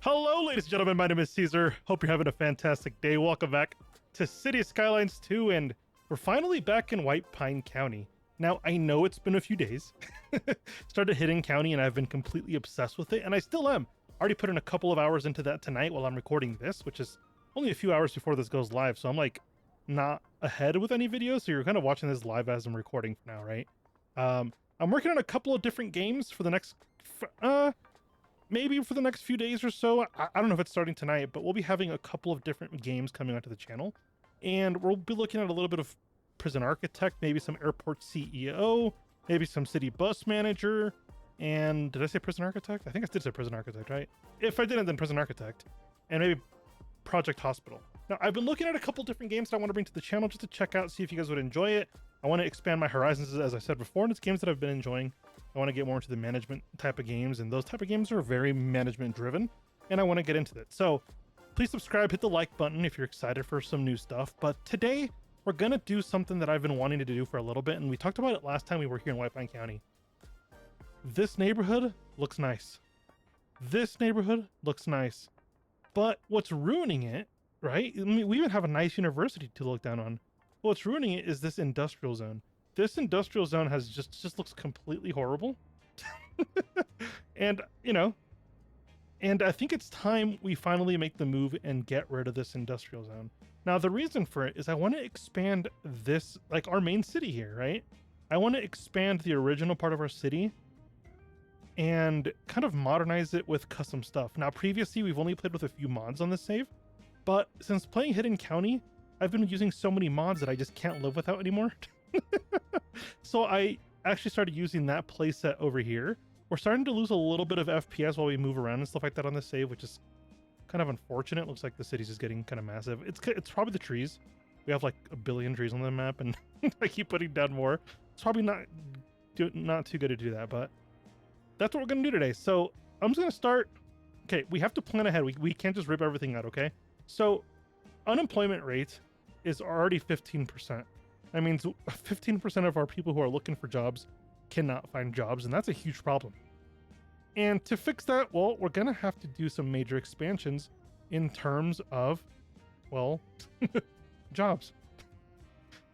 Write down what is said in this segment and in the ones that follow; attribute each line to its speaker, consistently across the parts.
Speaker 1: Hello, ladies and gentlemen, my name is Caesar. Hope you're having a fantastic day. Welcome back to City Skylines 2, and we're finally back in White Pine County. Now, I know it's been a few days. Started hitting County, and I've been completely obsessed with it, and I still am. Already put in a couple of hours into that tonight while I'm recording this, which is only a few hours before this goes live, so I'm like not ahead with any videos, so you're kind of watching this live as I'm recording for now, right? I'm working on a couple of different games for the next... maybe for the next few days or so. I don't know if it's starting tonight, but we'll be having a couple of different games coming onto the channel. And we'll be looking at a little bit of Prison Architect, maybe some Airport CEO, maybe some City Bus Manager, and did I say Prison Architect? I think I did say Prison Architect, right? If I didn't, then Prison Architect. And maybe Project Hospital. Now, I've been looking at a couple different games that I want to bring to the channel just to check out, see if you guys would enjoy it. I want to expand my horizons, as I said before, and it's games that I've been enjoying. I want to get more into the management type of games, and those type of games are very management driven, and I want to get into it. So please subscribe, hit the like button if you're excited for some new stuff. But today we're going to do something that I've been wanting to do for a little bit, and we talked about it last time we were here in White Pine County. This neighborhood looks nice. This neighborhood looks nice. But what's ruining it, right? I mean, we even have a nice university to look down on. What's ruining it is this industrial zone. This industrial zone has just looks completely horrible. And, you know, and I think it's time we finally make the move and get rid of this industrial zone. Now, the reason for it is I want to expand this, like our main city here, right? I want to expand the original part of our city and kind of modernize it with custom stuff. Now, previously, we've only played with a few mods on this save, but since playing Hidden County, I've been using so many mods that I just can't live without anymore. So I actually started using that playset over here. We're starting to lose a little bit of FPS while we move around and stuff like that on the save, which is kind of unfortunate. Looks like the city's just getting kind of massive. It's probably the trees. We have like a billion trees on the map, and I keep putting down more. It's probably not too good to do that, but that's what we're gonna do today. So I'm just gonna start. Okay, we have to plan ahead. We can't just rip everything out, okay? So unemployment rate is already 15%. That means 15% of our people who are looking for jobs cannot find jobs, and that's a huge problem. And to fix that, well, we're gonna have to do some major expansions in terms of, well, jobs.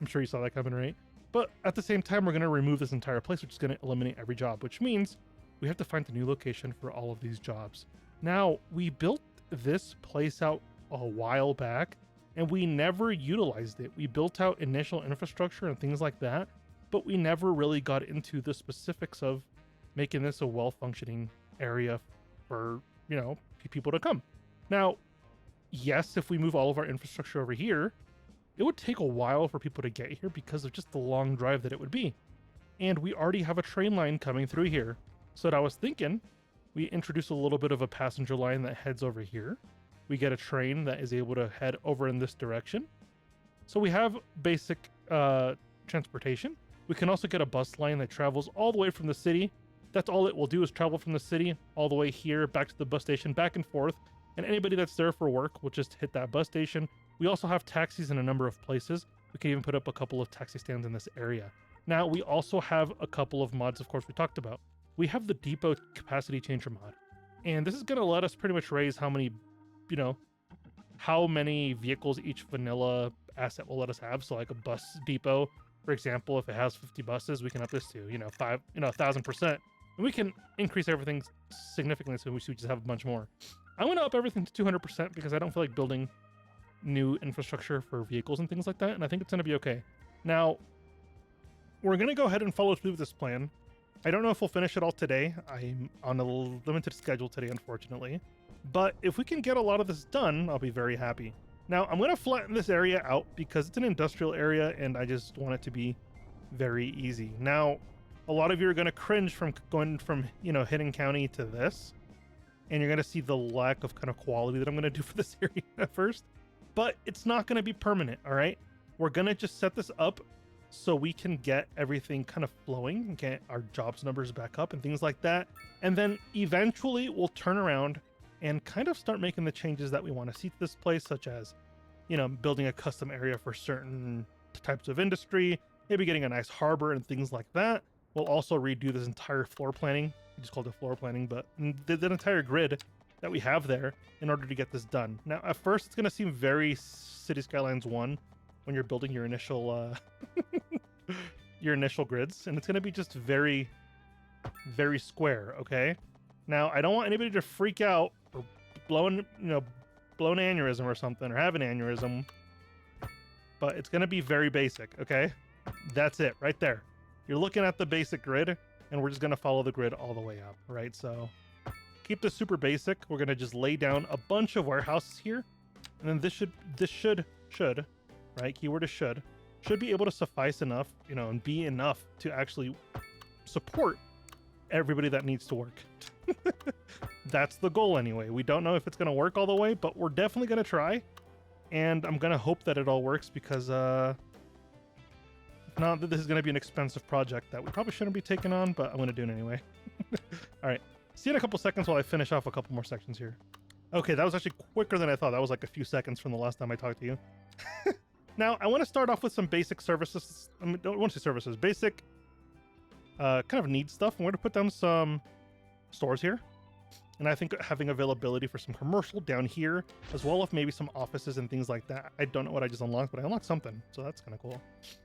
Speaker 1: I'm sure you saw that coming, right? But at the same time, we're gonna remove this entire place, which is gonna eliminate every job, which means we have to find a new location for all of these jobs. Now, we built this place out a while back, and we never utilized it. We built out initial infrastructure and things like that, but we never really got into the specifics of making this a well-functioning area for, you know, people to come. Now, yes, if we move all of our infrastructure over here, it would take a while for people to get here because of just the long drive that it would be. And we already have a train line coming through here. So what I was thinking, we introduce a little bit of a passenger line that heads over here. We get a train that is able to head over in this direction. So we have basic transportation. We can also get a bus line that travels all the way from the city. That's all it will do, is travel from the city all the way here, back to the bus station, back and forth. And anybody that's there for work will just hit that bus station. We also have taxis in a number of places. We can even put up a couple of taxi stands in this area. Now, we also have a couple of mods, of course, we talked about. We have the depot capacity changer mod. And this is going to let us pretty much raise how many, you know, how many vehicles each vanilla asset will let us have. So like a bus depot, for example, if it has 50 buses, we can up this to, 1,000%. And we can increase everything significantly, so we should just have a bunch more. I want to up everything to 200% because I don't feel like building new infrastructure for vehicles and things like that, and I think it's going to be okay. Now, we're going to go ahead and follow through with this plan. I don't know if we'll finish it all today. I'm on a limited schedule today, unfortunately. But if we can get a lot of this done, I'll be very happy. Now, I'm going to flatten this area out because it's an industrial area, and I just want it to be very easy. Now, a lot of you are going to cringe from going from, Hidden County to this, and you're going to see the lack of kind of quality that I'm going to do for this area at first. But it's not going to be permanent, all right? We're going to just set this up so we can get everything kind of flowing, get our jobs numbers back up and things like that. And then eventually we'll turn around and kind of start making the changes that we want to see to this place, such as, building a custom area for certain types of industry, maybe getting a nice harbor and things like that. We'll also redo this entire floor planning. We just called it floor planning, but the entire grid that we have there in order to get this done. Now, at first, it's going to seem very City Skylines 1 when you're building your initial your initial grids, and it's going to be just very, very square, okay? Now, I don't want anybody to freak out or blow an aneurysm or something, or have an aneurysm, but it's going to be very basic, okay? That's it, right there. You're looking at the basic grid, and we're just going to follow the grid all the way up, right? So keep this super basic. We're going to just lay down a bunch of warehouses here, and then this should, right? Keyword is should be able to suffice enough, and be enough to actually support everybody that needs to work. That's the goal anyway. We don't know if it's going to work all the way, but we're definitely going to try. And I'm going to hope that it all works because if not, this is going to be an expensive project that we probably shouldn't be taking on, but I'm going to do it anyway. All right. See you in a couple seconds while I finish off a couple more sections here. Okay, that was actually quicker than I thought. That was like a few seconds from the last time I talked to you. Now, I want to start off with some basic services. I mean, don't want to say services. Basic kind of need stuff. I'm going to put down some stores here. And I think having availability for some commercial down here, as well as maybe some offices and things like that. I don't know what I just unlocked, but I unlocked something. So that's kind of cool.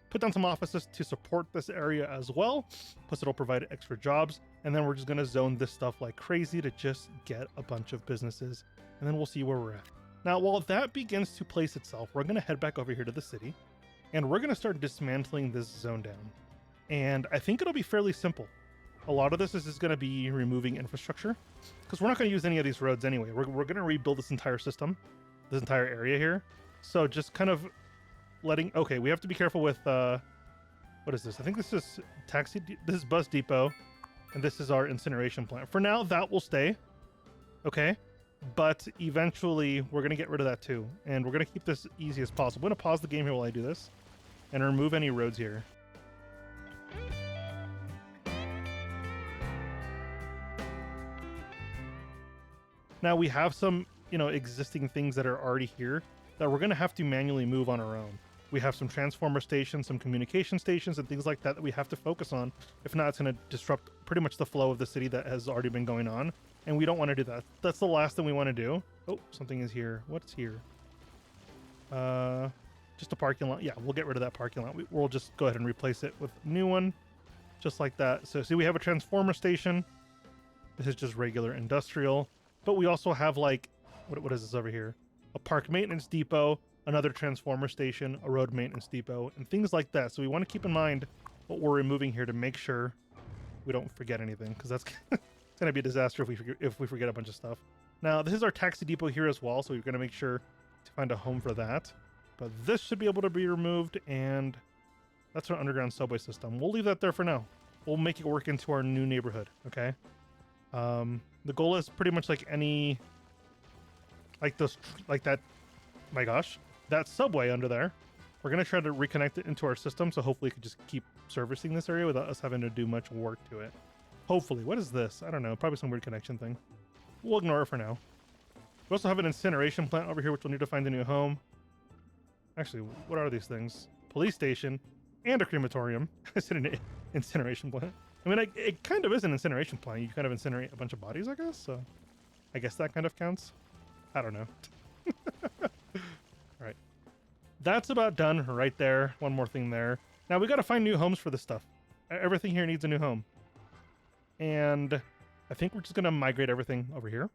Speaker 1: Put down some offices to support this area as well. Plus it'll provide extra jobs. And then we're just going to zone this stuff like crazy to just get a bunch of businesses. And then we'll see where we're at. Now, while that begins to place itself, we're going to head back over here to the city. And we're going to start dismantling this zone down. And I think it'll be fairly simple. A lot of this is just going to be removing infrastructure because we're not going to use any of these roads anyway. We're going to rebuild this entire system, this entire area here. So just kind of okay, we have to be careful with, what is this? I think this is this is bus depot, and this is our incineration plant. For now, that will stay, okay? But eventually, we're going to get rid of that too. And we're going to keep this easy as possible. I'm going to pause the game here while I do this and remove any roads here. Now we have some, existing things that are already here that we're going to have to manually move on our own. We have some transformer stations, some communication stations, and things like that we have to focus on. If not, it's going to disrupt pretty much the flow of the city that has already been going on. And we don't want to do that. That's the last thing we want to do. Oh, something is here. What's here? Just a parking lot. Yeah, we'll get rid of that parking lot. We'll just go ahead and replace it with a new one. Just like that. So see, we have a transformer station. This is just regular industrial. But we also have what is this over here? A park maintenance depot, another transformer station, a road maintenance depot, and things like that. So we want to keep in mind what we're removing here to make sure we don't forget anything, because that's it's going to be a disaster if we forget a bunch of stuff. Now, this is our taxi depot here as well, so we're going to make sure to find a home for that. But this should be able to be removed, and that's our underground subway system. We'll leave that there for now. We'll make it work into our new neighborhood, okay? The goal is pretty much like any, that, my gosh, that subway under there. We're going to try to reconnect it into our system, so hopefully it could just keep servicing this area without us having to do much work to it. Hopefully. What is this? I don't know. Probably some weird connection thing. We'll ignore it for now. We also have an incineration plant over here, which we'll need to find a new home. Actually, what are these things? Police station and a crematorium. It's an incineration plant. I mean, it kind of is an incineration plant. You kind of incinerate a bunch of bodies, I guess. So I guess that kind of counts. I don't know. All right. That's about done right there. One more thing there. Now we got to find new homes for this stuff. Everything here needs a new home. And I think we're just going to migrate everything over here.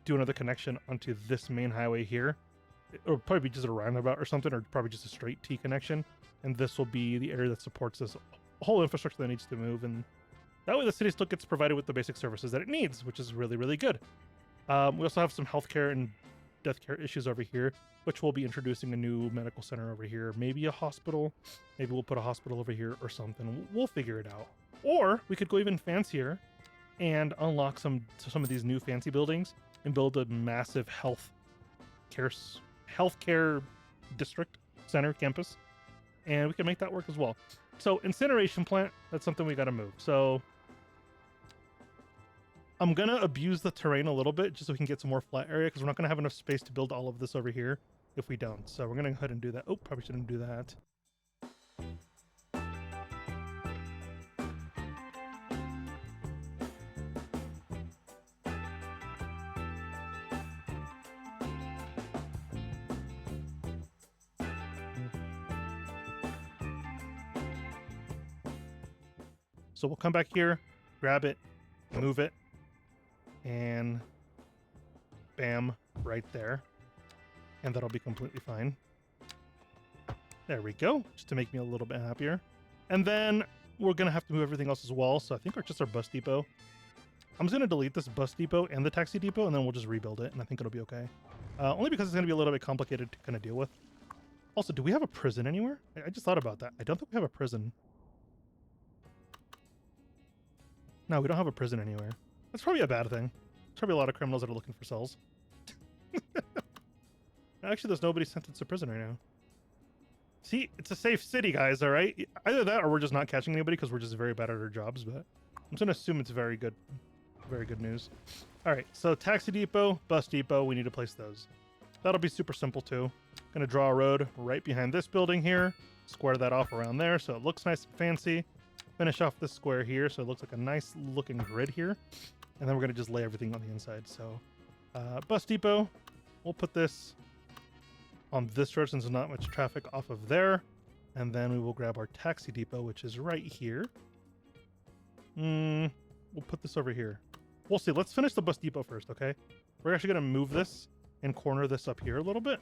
Speaker 1: Do another connection onto this main highway here. It'll probably be just a roundabout or something, or probably just a straight T connection. And this will be the area that supports this whole infrastructure that needs to move, and that way the city still gets provided with the basic services that it needs, which is really, really good. We also have some healthcare and death care issues over here, which we'll be introducing a new medical center over here, maybe a hospital. Maybe we'll put a hospital over here or something. We'll figure it out. Or we could go even fancier and unlock some of these new fancy buildings and build a massive healthcare district center campus, and we can make that work as well. So incineration plant, that's something we got to move. So I'm going to abuse the terrain a little bit just so we can get some more flat area, because we're not going to have enough space to build all of this over here if we don't. So we're going to go ahead and do that. Oh, probably shouldn't do that. So we'll come back here, grab it, move it, and bam, right there. And that'll be completely fine. There we go, just to make me a little bit happier. And then we're gonna have to move everything else as well. So I think just our bus depot. I'm just gonna delete this bus depot and the taxi depot, and then we'll just rebuild it, and I think it'll be okay. Only because it's gonna be a little bit complicated to kind of deal with. Also, do we have a prison anywhere? I just thought about that. I don't think we have a prison. No, we don't have a prison anywhere. That's probably a bad thing. There's probably a lot of criminals that are looking for cells. Actually, there's nobody sentenced to prison right now. See, it's a safe city, guys, all right? Either that or we're just not catching anybody because we're just very bad at our jobs, but I'm just going to assume it's very good news. All right, so taxi depot, bus depot, we need to place those. That'll be super simple, too. Going to draw a road right behind this building here, square that off around there so it looks nice and fancy. Finish off this square here so it looks like a nice looking grid here. And then we're going to just lay everything on the inside. So bus depot, we'll put this on this road since there's not much traffic off of there. And then we will grab our taxi depot, which is right here. We'll put this over here. We'll see. Let's finish the bus depot first, okay? We're actually going to move this and corner this up here a little bit.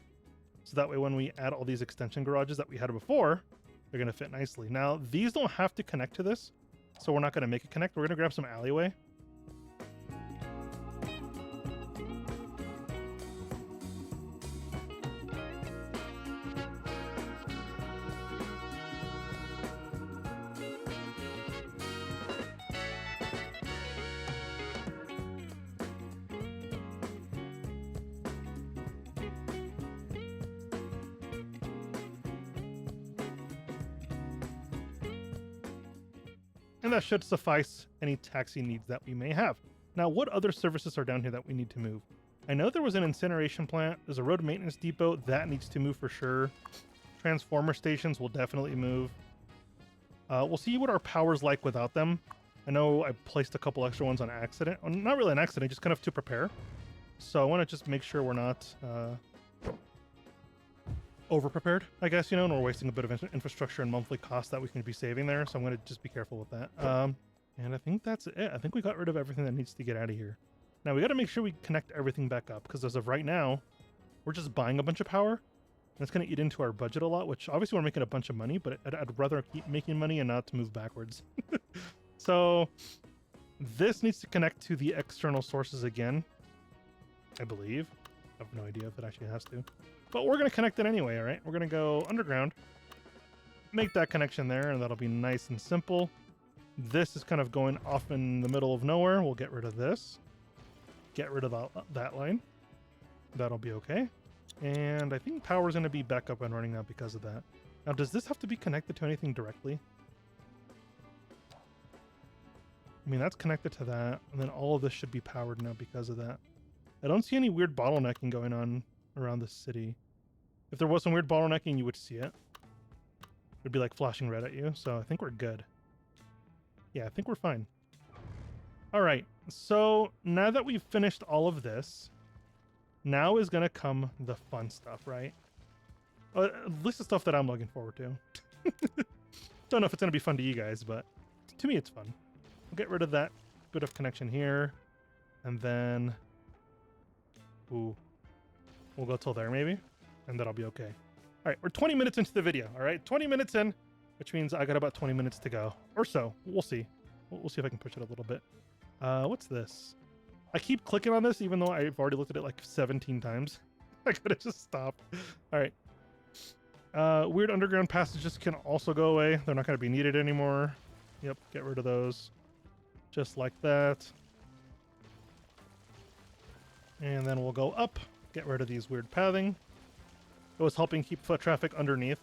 Speaker 1: So that way when we add all these extension garages that we had before, they're going to fit nicely. Now, these don't have to connect to this, so we're not going to make it connect. We're going to grab some alleyway. And that should suffice any taxi needs that we may have. Now, what other services are down here that we need to move? I know there was an incineration plant. There's a road maintenance depot. That needs to move for sure. Transformer stations will definitely move. We'll see what our power's like without them. I know I placed a couple extra ones on accident. Well, not really an accident, just kind of to prepare. So I want to just make sure we're not over-prepared, I guess, you know, and we're wasting a bit of infrastructure and monthly costs that we can be saving there. So I'm going to just be careful with that. And I think that's it. I think we got rid of everything that needs to get out of here. Now, we got to make sure we connect everything back up because as of right now, we're just buying a bunch of power. And it's going to eat into our budget a lot, which obviously we're making a bunch of money, but I'd rather keep making money and not to move backwards. So this needs to connect to the external sources again, I believe. I have no idea if it actually has to. But we're going to connect it anyway, all right? We're going to go underground, make that connection there, and that'll be nice and simple. This is kind of going off in the middle of nowhere. We'll get rid of this. Get rid of that line. That'll be okay. And I think power is going to be back up and running now because of that. Now, does this have to be connected to anything directly? I mean, that's connected to that, and then all of this should be powered now because of that. I don't see any weird bottlenecking going on around the city. If there was some weird bottlenecking, you would see it. It'd be like flashing red at you, so I think we're good. Yeah, I think we're fine. All right, so now that we've finished all of this, now is going to come the fun stuff, right? This is stuff that I'm looking forward to. Don't know if it's going to be fun to you guys, but to me it's fun. We'll get rid of that bit of connection here, and then... Ooh. We'll go till there maybe, and that'll be okay. All right, we're 20 minutes into the video, all right? 20 minutes in, which means I got about 20 minutes to go, or so. We'll see. We'll see if I can push it a little bit. What's this? I keep clicking on this even though I've already looked at it like 17 times. I could have just stopped. All right. Weird underground passages can also go away. They're not going to be needed anymore. Yep, get rid of those. Just like that. And then we'll go up. Get rid of these weird pathing. It was helping keep foot traffic underneath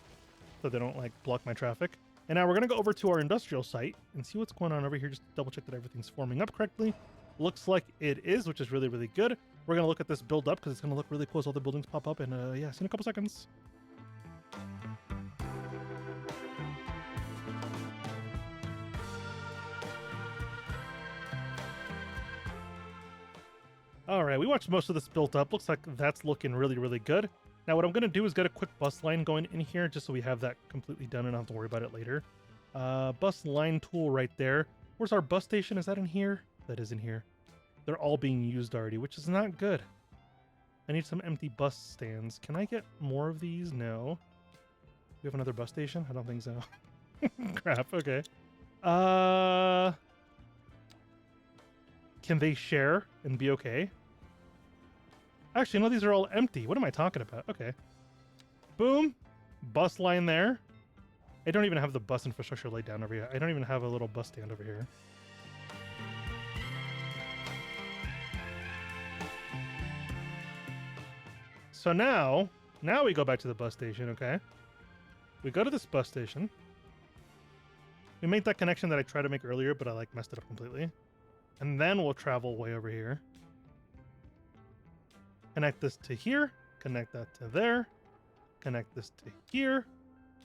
Speaker 1: so they don't like block my traffic. And now we're going to go over to our industrial site and see what's going on over here. Just to double check that everything's forming up correctly. Looks like it is, which is really, really good. We're going to look at this build up because it's going to look really cool as all the buildings pop up. And yeah, see you in a couple seconds. All right, we watched most of this built up. Looks like that's looking really, really good. Now what I'm going to do is get a quick bus line going in here just so we have that completely done and not have to worry about it later. Bus line tool right there. Where's our bus station? Is that in here? That is in here. They're all being used already, which is not good. I need some empty bus stands. Can I get more of these? No. We have another bus station? I don't think so. Crap, okay. Can they share and be okay? Actually, no, these are all empty. What am I talking about? Okay. Boom. Bus line there. I don't even have the bus infrastructure laid down over here. I don't even have a little bus stand over here. So now we go back to the bus station, okay? We go to this bus station. We make that connection that I tried to make earlier, but I like messed it up completely. And then we'll travel way over here. Connect this to here. Connect that to there. Connect this to here.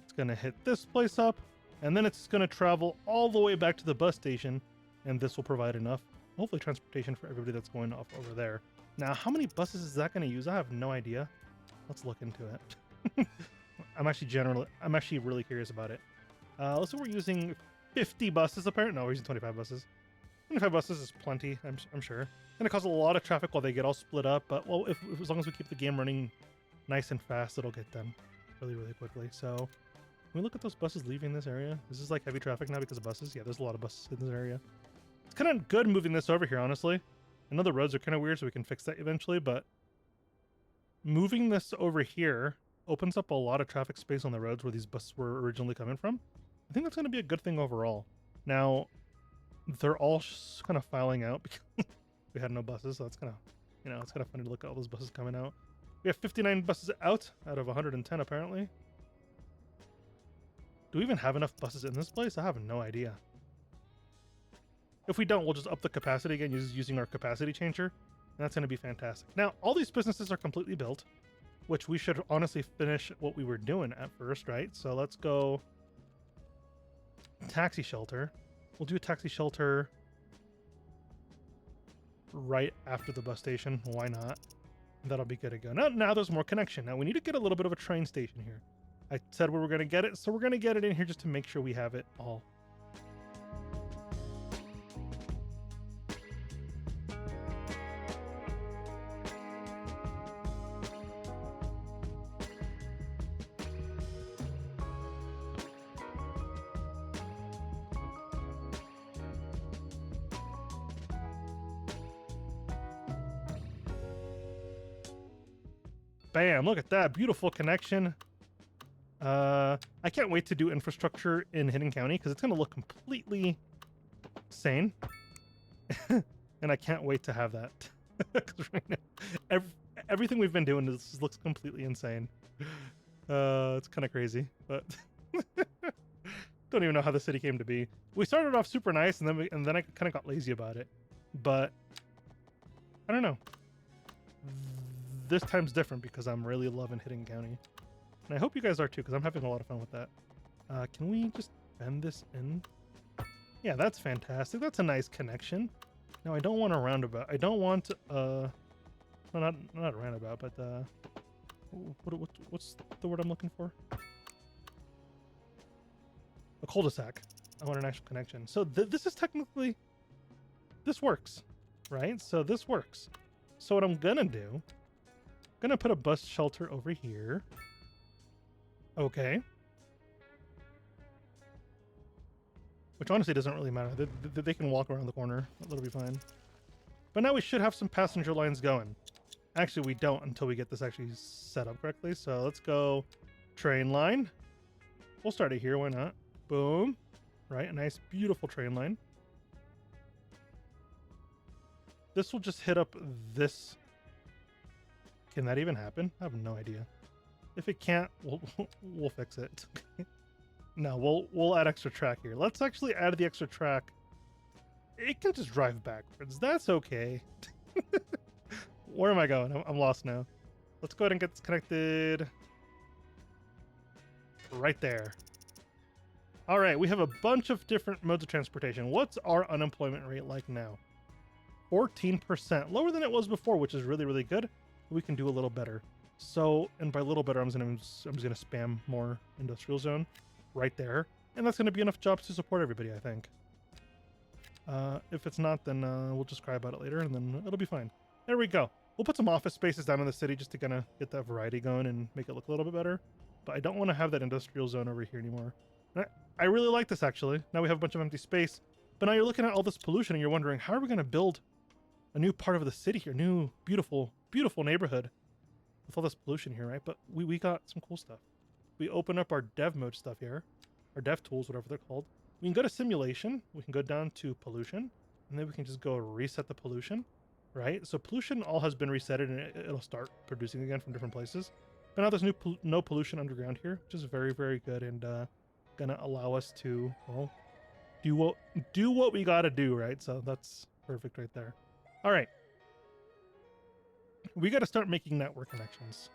Speaker 1: It's going to hit this place up. And then it's going to travel all the way back to the bus station. And this will provide enough, hopefully, transportation for everybody that's going off over there. Now, how many buses is that going to use? I have no idea. Let's look into it. I'm actually really curious about it. Let's say we're using 50 buses apparently. No, we're using 25 buses. 25 buses is plenty, I'm sure. It's going to cause a lot of traffic while they get all split up, but well, if as long as we keep the game running nice and fast, it'll get done really, really quickly. So, can we look at those buses leaving this area? Is this like heavy traffic now because of buses? Yeah, there's a lot of buses in this area. It's kind of good moving this over here, honestly. I know the roads are kind of weird, so we can fix that eventually, but moving this over here opens up a lot of traffic space on the roads where these buses were originally coming from. I think that's going to be a good thing overall. Now, they're all kind of filing out because we had no buses, so that's kind of, it's kind of funny to look at all those buses coming out. We have 59 buses out of 110 apparently. Do we even have enough buses in this place? I have no idea. If we don't, we'll just up the capacity again using our capacity changer, and that's going to be fantastic. Now, all these businesses are completely built, which we should honestly finish what we were doing at first, right? So let's go taxi shelter. We'll do a taxi shelter right after the bus station. Why not? That'll be good to go. Now there's more connection. Now we need to get a little bit of a train station here. I said we were going to get it, so we're going to get it in here just to make sure we have it all. Bam, look at that. Beautiful connection. I can't wait to do infrastructure in Hidden County because it's going to look completely sane. And I can't wait to have that. Because right now, everything we've been doing looks completely insane. It's kind of crazy, but don't even know how the city came to be. We started off super nice, and then I kind of got lazy about it. But I don't know. This time's different because I'm really loving Hidden County. And I hope you guys are too, because I'm having a lot of fun with that. Can we just bend this in? Yeah, that's fantastic. That's a nice connection. Now, I don't want a roundabout. I don't want, no, not a roundabout, but, what's the word I'm looking for? A cul-de-sac. I want an actual connection. So this is technically, this works, right? So this works. So what I'm gonna do, I'm gonna put a bus shelter over here. Okay. Which honestly doesn't really matter. They can walk around the corner. That'll be fine. But now we should have some passenger lines going. Actually, we don't until we get this actually set up correctly. So let's go train line. We'll start it here. Why not? Boom. Right. A nice, beautiful train line. This will just hit up this. Can that even happen? I have no idea. If it can't, we'll fix it. No, we'll add extra track here. Let's actually add the extra track. It can just drive backwards. That's okay. Where am I going? I'm lost now. Let's go ahead and get this connected right there. All right, we have a bunch of different modes of transportation. What's our unemployment rate like now? 14%, lower than it was before, which is really, really good. We can do a little better. So, and by a little better, I'm just gonna spam more industrial zone right there, and that's gonna be enough jobs to support everybody, I think. If it's not, then we'll just cry about it later, and then it'll be fine. There we go. We'll put some office spaces down in the city just to kind of get that variety going and make it look a little bit better. But I don't want to have that industrial zone over here anymore. I really like this, actually. Now we have a bunch of empty space. But now you're looking at all this pollution and you're wondering, how are we going to build a new part of the city here? New, beautiful, beautiful neighborhood with all this pollution here, right? But we got some cool stuff. We open up our dev mode stuff here. Our dev tools, whatever they're called. We can go to simulation. We can go down to pollution. And then we can just go reset the pollution, right? So pollution all has been resetted and it'll start producing again from different places. But now there's no pollution underground here, which is very, very good and gonna allow us to, well, do what we gotta do, right? So that's perfect right there. All right. We gotta start making network connections.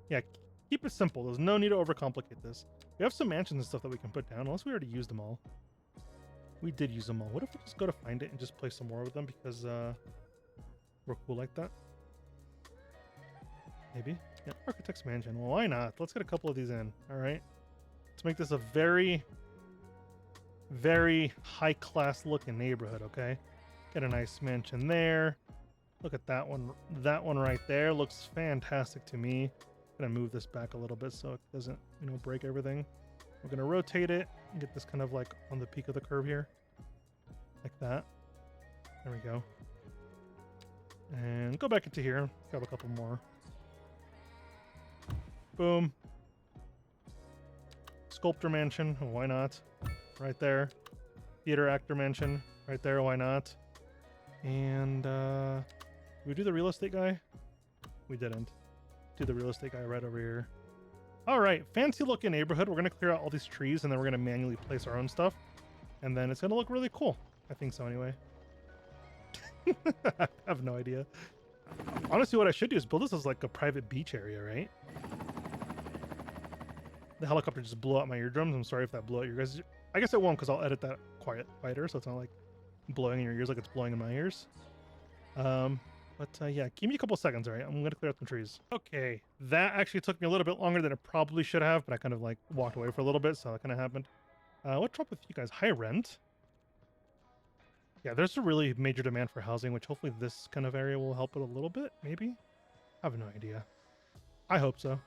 Speaker 1: Yeah, keep it simple. There's no need to overcomplicate this. We have some mansions and stuff that we can put down, unless we already used them all. We did use them all. What if we just go to find it and just play some more with them because we're cool like that? Maybe? Yeah, Architect's Mansion. Well, why not? Let's get a couple of these in, all right? Let's make this a very, very high-class looking neighborhood, okay? Get a nice mansion there. Look at that one. That one right there looks fantastic to me. Gonna move this back a little bit so it doesn't, break everything. We're gonna rotate it and get this kind of like on the peak of the curve here, like that. There we go. And go back into here. Grab a couple more. Boom. Sculptor Mansion. Why not? Right there. Theater Actor Mansion. Right there. Why not? And did we do the real estate guy? We didn't. Do the real estate guy right over here. All right, fancy looking neighborhood. We're gonna clear out all these trees and then we're gonna manually place our own stuff, and then it's gonna look really cool. I think so anyway. I have no idea. Honestly, what I should do is build this as like a private beach area, right? The helicopter just blew out my eardrums. I'm sorry if that blew out your guys. I guess it won't because I'll edit that quieter, so it's not like blowing in your ears like it's blowing in my ears. But yeah, give me a couple seconds, all right? I'm gonna clear out some trees. Okay, that actually took me a little bit longer than it probably should have, but I kind of like walked away for a little bit, so that kind of happened. What's up with you guys? High rent? Yeah, there's a really major demand for housing, which hopefully this kind of area will help it a little bit, maybe? I have no idea. I hope so.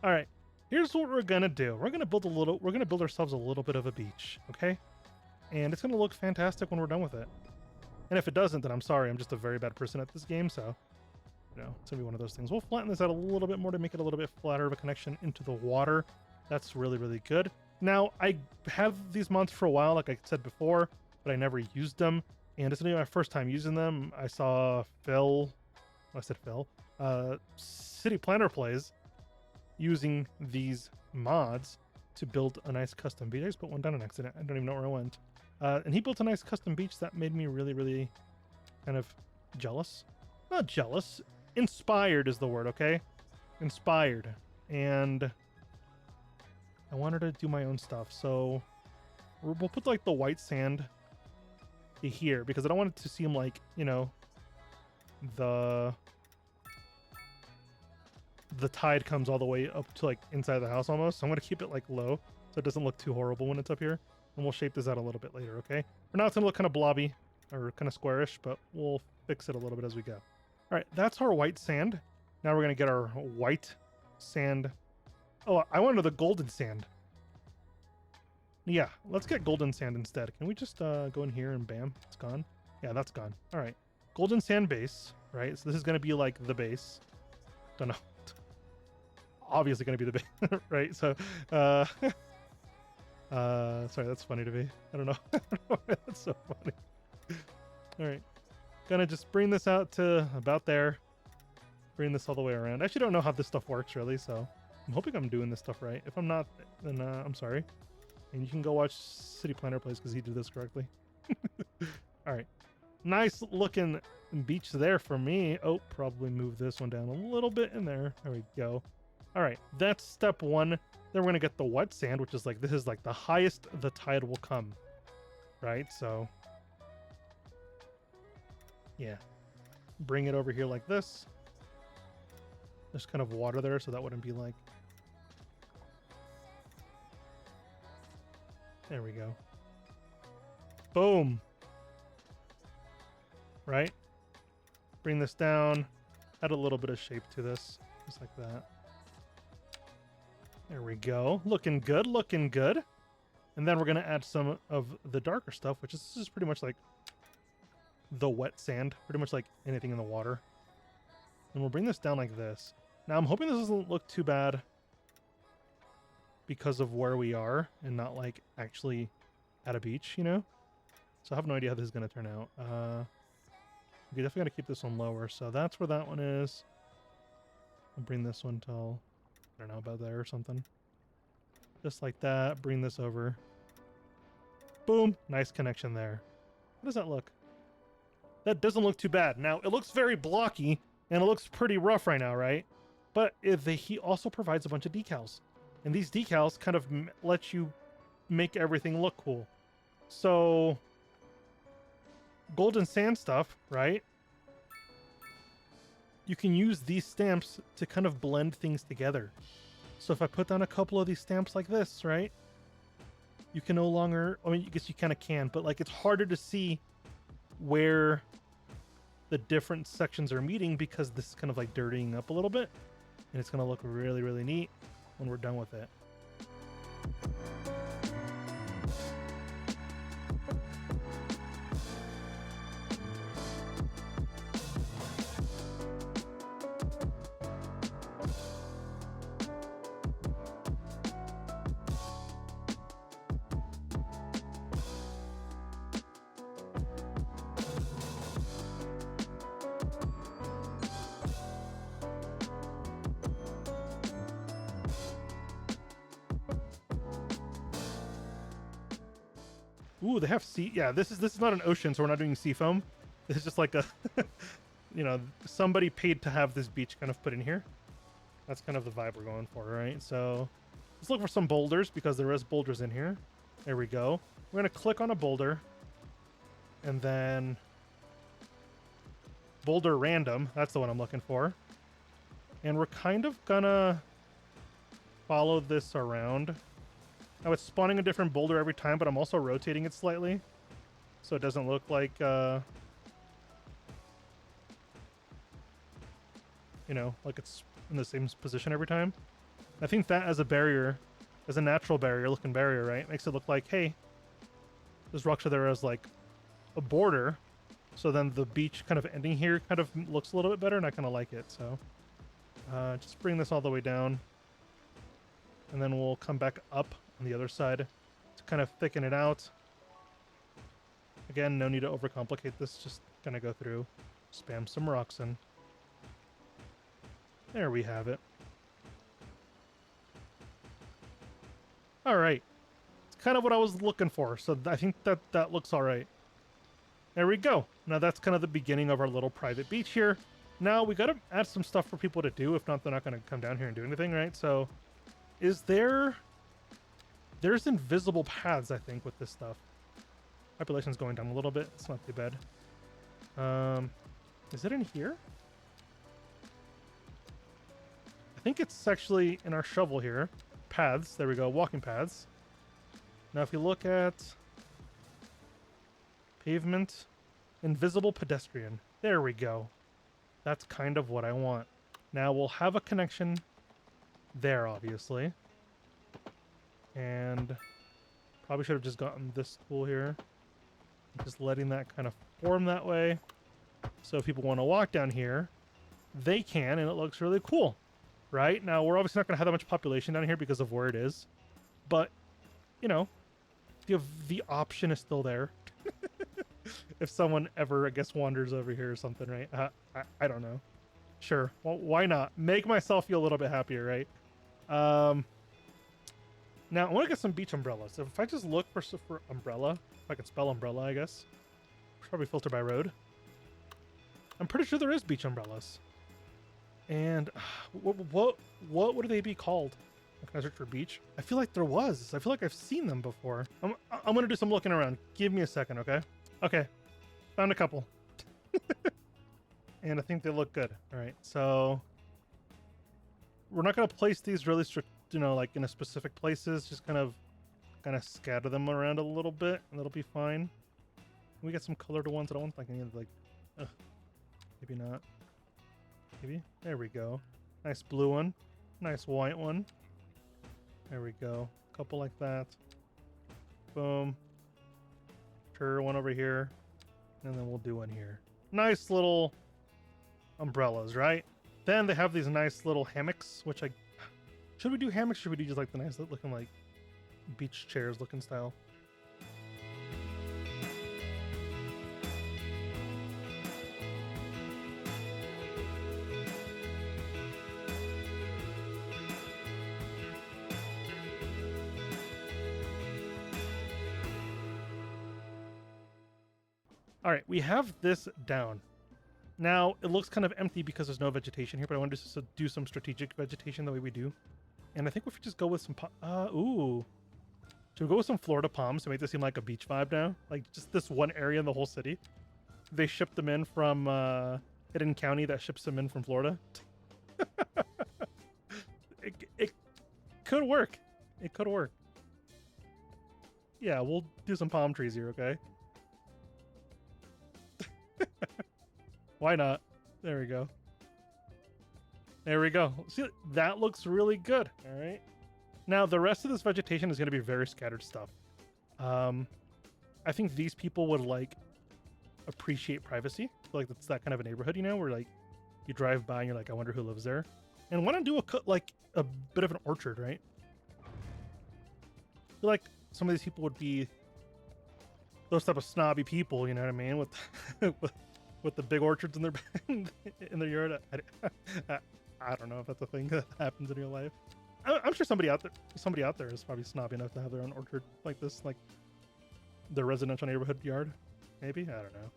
Speaker 1: All right, here's what we're gonna do. We're gonna build ourselves a little bit of a beach, okay? And it's gonna look fantastic when we're done with it. And if it doesn't, then I'm sorry. I'm just a very bad person at this game, so, it's gonna be one of those things. We'll flatten this out a little bit more to make it a little bit flatter of a connection into the water. That's really, really good. Now, I have these mods for a while, like I said before, but I never used them. And it's gonna be my first time using them. I saw City Planner Plays using these mods to build a nice custom beach. I just put one down on accident. I don't even know where I went. And he built a nice custom beach that made me really, really kind of jealous. Not jealous. Inspired is the word, okay? Inspired. And I wanted to do my own stuff. So we'll put like the white sand here because I don't want it to seem like, the the tide comes all the way up to like inside the house almost. So I'm going to keep it like low so it doesn't look too horrible when it's up here. And we'll shape this out a little bit later, okay? For now, it's going to look kind of blobby or kind of squarish, but we'll fix it a little bit as we go. All right, that's our white sand. Now we're going to get our white sand. Oh, I wanted the golden sand. Yeah, let's get golden sand instead. Can we just go in here and bam, it's gone? Yeah, that's gone. All right, golden sand base, right? So this is going to be like the base. Don't know. Obviously going to be the base, right? So, sorry, that's funny to me. I don't know. I don't know why that's so funny. All right, gonna just bring this out to about there. Bring this all the way around. I actually don't know how this stuff works really, so I'm hoping I'm doing this stuff right. If I'm not, then I'm sorry. And you can go watch City Planner Plays because he did this correctly. All right, nice looking beach there for me. Oh, probably move this one down a little bit in there. There we go. All right, that's step one. Then we're gonna get the wet sand, which is like, this is like the highest the tide will come, right? So yeah, bring it over here like this. There's kind of water there, so that wouldn't be like... There we go. Boom. Right? Bring this down. Add a little bit of shape to this. Just like that. There we go. Looking good, looking good. And then we're going to add some of the darker stuff, which is, this is pretty much like the wet sand. Pretty much like anything in the water. And we'll bring this down like this. Now, I'm hoping this doesn't look too bad because of where we are and not, like, actually at a beach, you know? So I have no idea how this is going to turn out. We definitely got to keep this one lower. So that's where that one is. I'll bring this one till, I don't know, about there or something. Just like that. Bring this over. Boom. Nice connection there. How does that look? That doesn't look too bad. Now, it looks very blocky, and it looks pretty rough right now, right? But he also provides a bunch of decals. And these decals kind of let you make everything look cool. So, golden sand stuff, right? You can use these stamps to kind of blend things together. So if I put down a couple of these stamps like this, right? You can no longer, I mean, I guess you kind of can, but like it's harder to see where the different sections are meeting because this is kind of like dirtying up a little bit. And it's going to look really, really neat when we're done with it. Ooh, they have sea. Yeah, this is not an ocean, so we're not doing sea foam. This is just like a, you know, somebody paid to have this beach kind of put in here. That's kind of the vibe we're going for, right? So let's look for some boulders because there is boulders in here. There we go. We're gonna click on a boulder, and then boulder random. That's the one I'm looking for. And we're kind of gonna follow this around. Now it's spawning a different boulder every time, but I'm also rotating it slightly. So it doesn't look like, you know, like it's in the same position every time. I think that as a barrier, as a natural barrier, looking barrier, right? Makes it look like, hey, those rocks are there as like a border. So then the beach kind of ending here kind of looks a little bit better, and I kind of like it. So just bring this all the way down. And then we'll come back up on the other side to kind of thicken it out. Again, no need to overcomplicate this. Just gonna go through, spam some rocks in. There we have it. All right. It's kind of what I was looking for. So I think that looks all right. There we go. Now that's kind of the beginning of our little private beach here. Now we got to add some stuff for people to do. If not, they're not going to come down here and do anything, right? So there's invisible paths, I think, with this stuff. Population's going down a little bit. It's not too bad. Is it in here? I think it's actually in our shovel here. Paths. There we go. Walking paths. Now, if you look at pavement, invisible pedestrian. There we go. That's kind of what I want. Now, we'll have a connection there, obviously. And probably should have just gotten this tool here. Just letting that kind of form that way. So if people want to walk down here, they can, and it looks really cool. Right? Now, we're obviously not going to have that much population down here because of where it is. But, you know, the option is still there. If someone ever, I guess, wanders over here or something, right? I don't know. Sure. Well, why not? Make myself feel a little bit happier, right? Now, I want to get some beach umbrellas. If I just look for umbrella, if I can spell umbrella, I guess. Probably filter by road. I'm pretty sure there is beach umbrellas. And what would they be called? Can I search for beach? I feel like there was. I feel like I've seen them before. I'm gonna do some looking around. Give me a second, okay? Okay, found a couple. And I think they look good. All right, so we're not gonna place these really strict, you know, like in a specific places. Just kind of scatter them around a little bit, and that'll be fine. Can we get some colored ones? I don't want like any of like, maybe not. Maybe there we go. Nice blue one, nice white one. There we go. A couple like that. Boom. Sure, one over here. And then we'll do one here. Nice little umbrellas, right? Then they have these nice little hammocks, which should we do hammocks or should we do just like the nice looking like beach chairs looking style? All right, we have this down. Now, it looks kind of empty because there's no vegetation here, but I want to do some strategic vegetation the way we do. And I think if we just go with some... ooh. Should we go with some Florida palms to make this seem like a beach vibe now? Like, just this one area in the whole city? They shipped them in from Hidden County that ships them in from Florida. It could work. It could work. Yeah, we'll do some palm trees here, okay? Why not? There we go. There we go. See, that looks really good. All right. Now, the rest of this vegetation is going to be very scattered stuff. I think these people would like appreciate privacy. Like that's that kind of a neighborhood, you know, where like you drive by and you're like, I wonder who lives there. And why not do a bit of an orchard, right? I feel like some of these people would be those type of snobby people, you know what I mean, with with the big orchards in their in their yard. I don't know if that's a thing that happens in real life. I'm sure somebody out there is probably snobby enough to have their own orchard like this, like their residential neighborhood yard. Maybe, I don't know.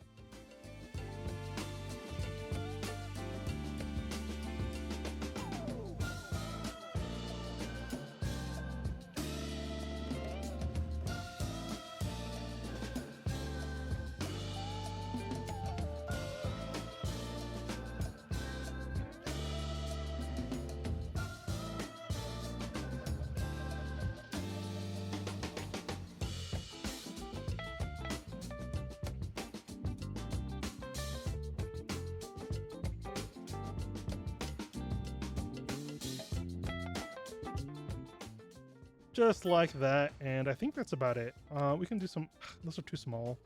Speaker 1: Just like that, and I think that's about it. We can do some... Those are too small.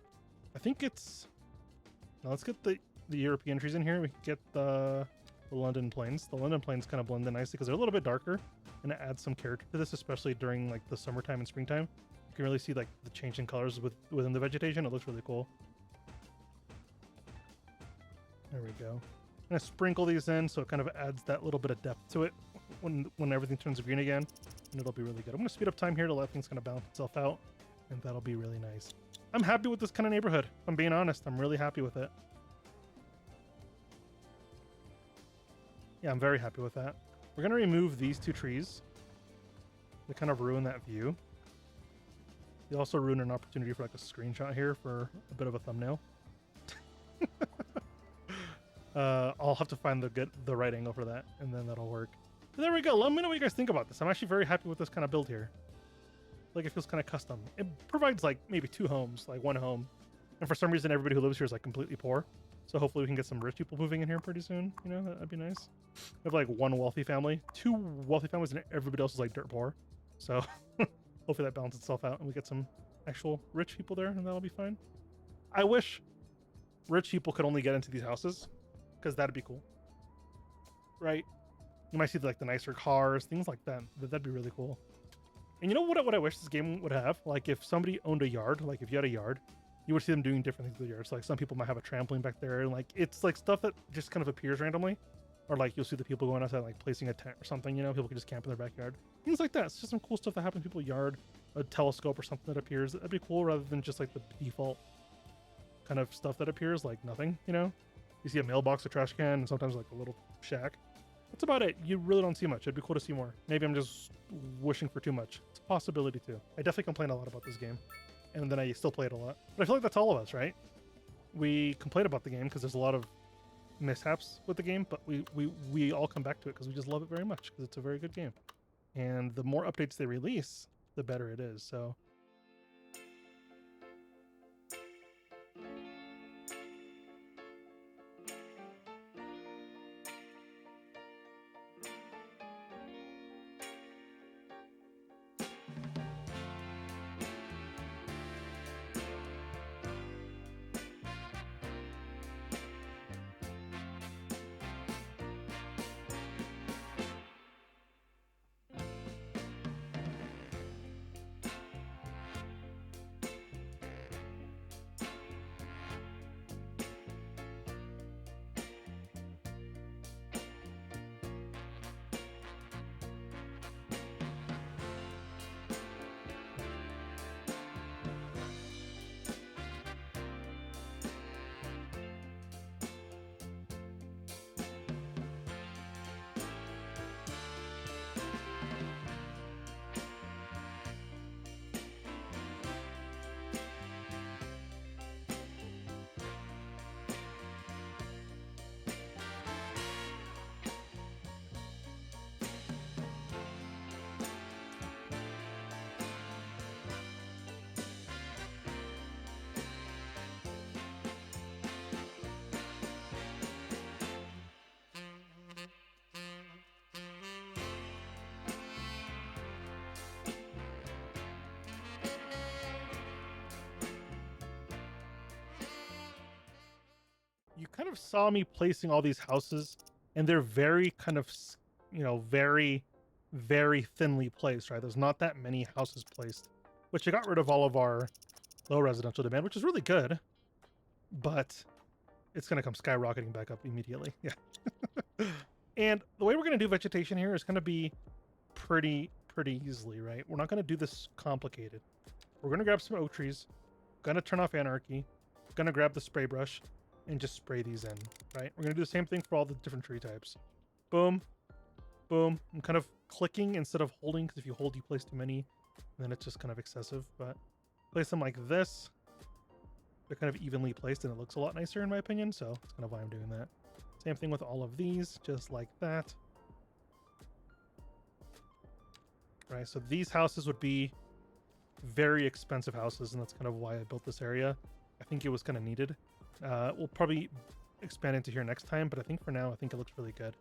Speaker 1: I think it's... Now let's get the European trees in here. We can get the London plains. The London plains kind of blend in nicely because they're a little bit darker, and it adds some character to this, especially during like the summertime and springtime. You can really see like the change in colors within the vegetation. It looks really cool. There we go. I'm gonna sprinkle these in so it kind of adds that little bit of depth to it when everything turns green again, and it'll be really good. I'm gonna speed up time here to let things kind of balance itself out, and that'll be really nice. I'm happy with this kind of neighborhood. If I'm being honest, I'm really happy with it. Yeah, I'm very happy with that. We're gonna remove these two trees. They kind of ruin that view. They also ruin an opportunity for like a screenshot here for a bit of a thumbnail. I'll have to find the right angle for that, and then that'll work. There we go. Let me know what you guys think about this. I'm actually very happy with this kind of build here. Like, it feels kind of custom. It provides like maybe 2 homes, like 1 home. And for some reason, everybody who lives here is like completely poor. So hopefully we can get some rich people moving in here pretty soon. You know, that'd be nice. We have like 1 wealthy family, 2 wealthy families, and everybody else is like dirt poor. So hopefully that balances itself out and we get some actual rich people there, and that'll be fine. I wish rich people could only get into these houses, because that'd be cool. Right? You might see like the nicer cars, things like that. That'd be really cool. And you know what I wish this game would have? Like, if somebody owned a yard, like if you had a yard, you would see them doing different things with the yard. So like some people might have a trampoline back there, and like it's like stuff that just kind of appears randomly. Or like you'll see the people going outside, like placing a tent or something, you know, people can just camp in their backyard. Things like that. It's just some cool stuff that happens in people's yard, a telescope or something that appears. That'd be cool rather than just like the default kind of stuff that appears like nothing, you know? You see a mailbox, a trash can, and sometimes like a little shack. That's about it. You really don't see much. It'd be cool to see more. Maybe I'm just wishing for too much. It's a possibility too. I definitely complain a lot about this game, and then I still play it a lot. But I feel like that's all of us, right? We complain about the game because there's a lot of mishaps with the game, but we all come back to it because we just love it very much because it's a very good game. And the more updates they release, the better it is. So you kind of saw me placing all these houses, and they're very kind of, you know, very, very thinly placed, right? There's not that many houses placed, which I got rid of all of our low residential demand, which is really good, but it's going to come skyrocketing back up immediately. Yeah. And the way we're going to do vegetation here is going to be pretty easily, right? We're not going to do this complicated. We're going to grab some oak trees, going to turn off anarchy, going to grab the spray brush, and just spray these in, right? We're going to do the same thing for all the different tree types. Boom, boom. I'm kind of clicking instead of holding, because if you hold, you place too many, and then it's just kind of excessive. But place them like this. They're kind of evenly placed, and it looks a lot nicer in my opinion, so that's kind of why I'm doing that. Same thing with all of these, just like that. Right, so these houses would be very expensive houses, and that's kind of why I built this area. I think it was kind of needed. We'll probably expand into here next time, but I think for now, I think it looks really good.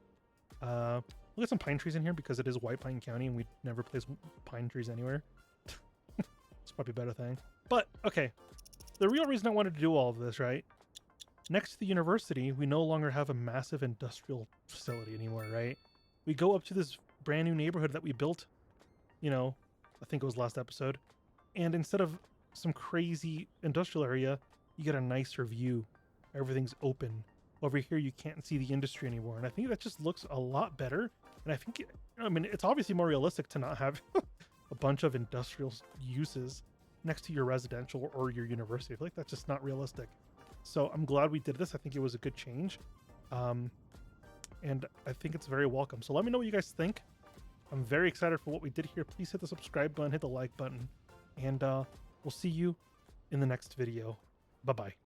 Speaker 1: We'll get some pine trees in here because it is White Pine County, and we never place pine trees anywhere. It's probably a better thing. But, okay, the real reason I wanted to do all of this, right? Next to the university, we no longer have a massive industrial facility anymore, right? We go up to this brand new neighborhood that we built, you know, I think it was last episode. And instead of some crazy industrial area, you get a nicer view. Everything's open. Over here, you can't see the industry anymore. And I think that just looks a lot better. And I think, I mean, it's obviously more realistic to not have a bunch of industrial uses next to your residential or your university. I feel like that's just not realistic. So I'm glad we did this. I think it was a good change. And I think it's very welcome. So let me know what you guys think. I'm very excited for what we did here. Please hit the subscribe button, hit the like button, and we'll see you in the next video. Bye-bye.